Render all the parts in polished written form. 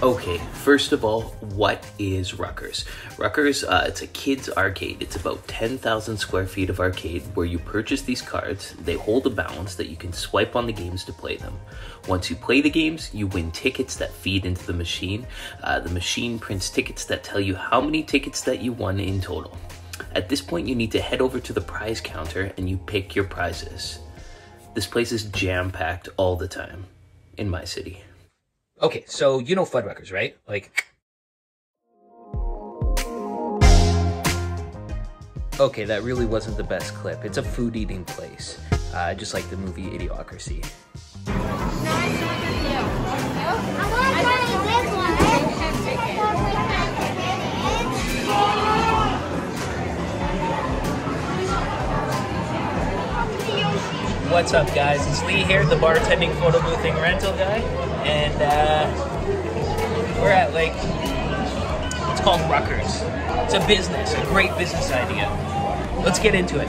Okay, first of all, what is Ruckers? Ruckers, it's a kid's arcade. It's about 10,000 square feet of arcade where you purchase these cards. They hold a balance that you can swipe on the games to play them. Once you play the games, you win tickets that feed into the machine. The machine prints tickets that tell you how many tickets that you won in total. At this point, you need to head over to the prize counter and you pick your prizes. This place is jam-packed all the time in my city. Okay, so you know Fuddruckers, right? Like... Okay, that really wasn't the best clip. It's a food-eating place, just like the movie Idiocracy. What's up, guys? It's Lee here, the bartending, photo boothing, rental guy, and we're at like, it's called Ruckers. It's a business, a great business idea. Let's get into it.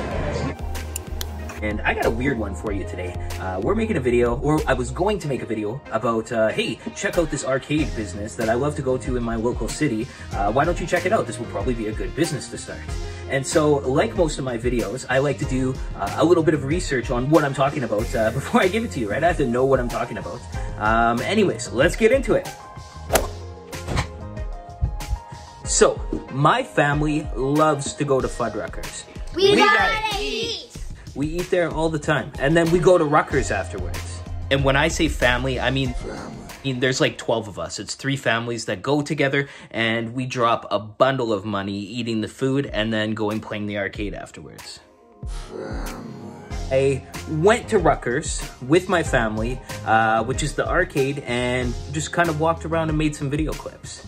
And I got a weird one for you today. We're making a video, or I was going to make a video about, hey, check out this arcade business that I love to go to in my local city. Why don't you check it out? This will probably be a good business to start. And so, like most of my videos, I like to do a little bit of research on what I'm talking about before I give it to you, right? I have to know what I'm talking about. Anyways, let's get into it. So, my family loves to go to Fuddruckers. We gotta eat! We eat there all the time, and then we go to Ruckers afterwards. And when I say family, I mean there's like 12 of us. It's 3 families that go together, and we drop a bundle of money eating the food and then going playing the arcade afterwards. I went to Ruckers with my family, which is the arcade, and just kind of walked around and made some video clips.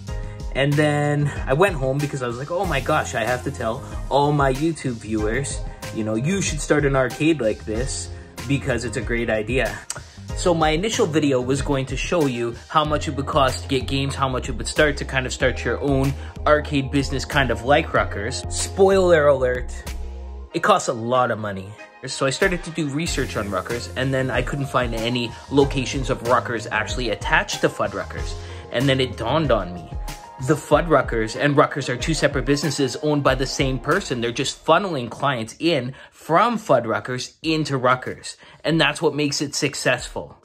And then I went home because I was like, oh my gosh, I have to tell all my YouTube viewers, you know, you should start an arcade like this because it's a great idea. So my initial video was going to show you how much it would cost to get games, how much it would start to kind of start your own arcade business kind of like Ruckers. Spoiler alert, it costs a lot of money. So I started to do research on Ruckers, and then I couldn't find any locations of Ruckers actually attached to Fuddruckers. And then it dawned on me. The Fuddruckers and Ruckers are 2 separate businesses owned by the same person. They're just funneling clients in from Fuddruckers into Ruckers. And that's what makes it successful.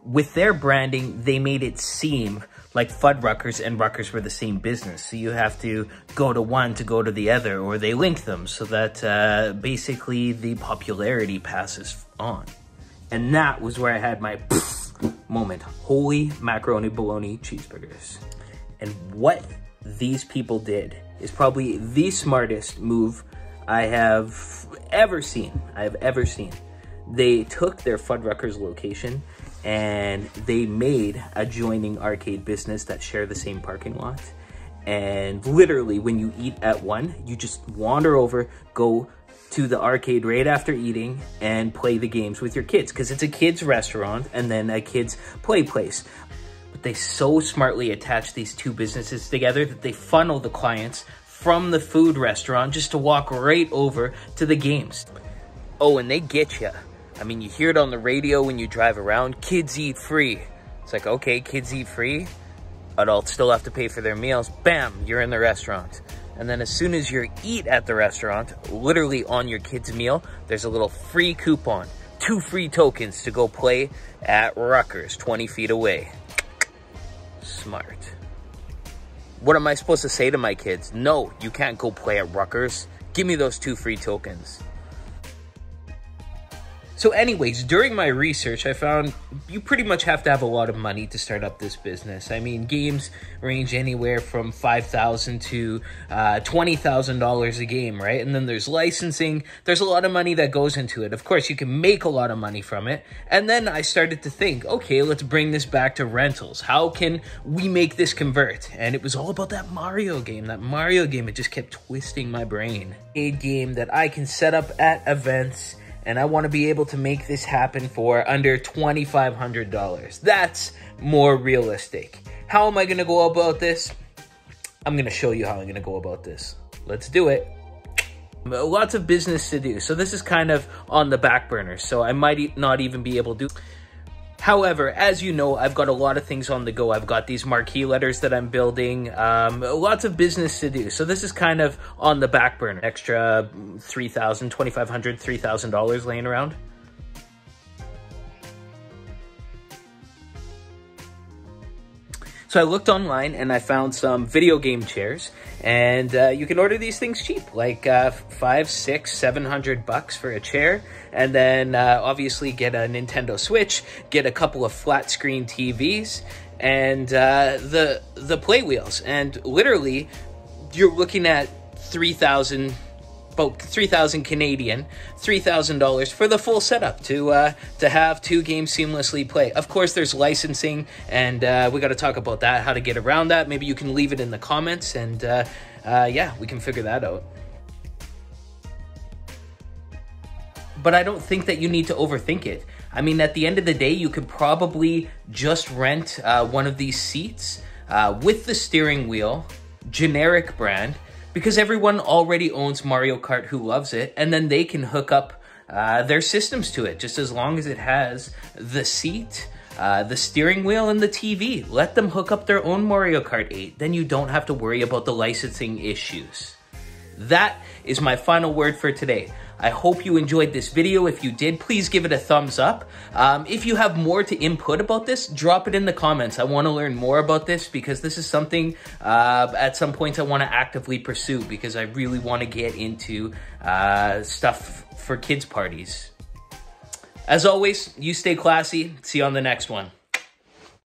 With their branding, they made it seem like Fuddruckers and Ruckers were the same business. So you have to go to one to go to the other, or they link them so that basically the popularity passes on. And that was where I had my moment. Holy macaroni bologna cheeseburgers. And what these people did is probably the smartest move I have ever seen. They took their Fuddruckers location and they made a adjoining arcade business that share the same parking lot. And literally, when you eat at one, you just wander over, go to the arcade right after eating and play the games with your kids, because it's a kids restaurant and then a kids play place. But they so smartly attach these 2 businesses together that they funnel the clients from the food restaurant just to walk right over to the games. Oh, and they get you. I mean, you hear it on the radio when you drive around, kids eat free. It's like, okay, kids eat free. Adults still have to pay for their meals. Bam, you're in the restaurant. And then as soon as you eat at the restaurant, literally on your kid's meal, there's a little free coupon. 2 free tokens to go play at Ruckers 20 feet away. Smart. What am I supposed to say to my kids? No, you can't go play at Ruckers. Give me those 2 free tokens. So anyways, during my research, I found you pretty much have to have a lot of money to start up this business. I mean, games range anywhere from $5,000 to $20,000 a game, right? And then there's licensing. There's a lot of money that goes into it. Of course, you can make a lot of money from it. And then I started to think, okay, let's bring this back to rentals. How can we make this convert? And it was all about that Mario game. That Mario game, it just kept twisting my brain. A game that I can set up at events, and I want to be able to make this happen for under $2,500. That's more realistic. How am I going to go about this? I'm going to show you how I'm going to go about this. Let's do it. Lots of business to do. So this is kind of on the back burner. So I might not even be able to do. However, as you know, I've got a lot of things on the go. I've got these marquee letters that I'm building, lots of business to do. So this is kind of on the back burner. Extra $3,000, $2,500, $3,000 laying around. So I looked online and I found some video game chairs, and you can order these things cheap, like $500, $600, $700 for a chair, and then obviously get a Nintendo Switch, get a couple of flat screen TVs, and the play wheels, and literally you're looking at about 3,000 Canadian, $3,000 for the full setup to have two games seamlessly play. Of course, there's licensing, and we got to talk about that, how to get around that. Maybe you can leave it in the comments, and yeah, we can figure that out. But I don't think that you need to overthink it. I mean, at the end of the day, you could probably just rent one of these seats with the steering wheel, generic brand, because everyone already owns Mario Kart who loves it, and then they can hook up their systems to it, just as long as it has the seat, the steering wheel, and the TV. Let them hook up their own Mario Kart 8. Then you don't have to worry about the licensing issues. That is my final word for today. I hope you enjoyed this video. If you did, please give it a thumbs up. If you have more to input about this, drop it in the comments. I want to learn more about this because this is something at some point I want to actively pursue, because I really want to get into stuff for kids' parties. As always, you stay classy. See you on the next one.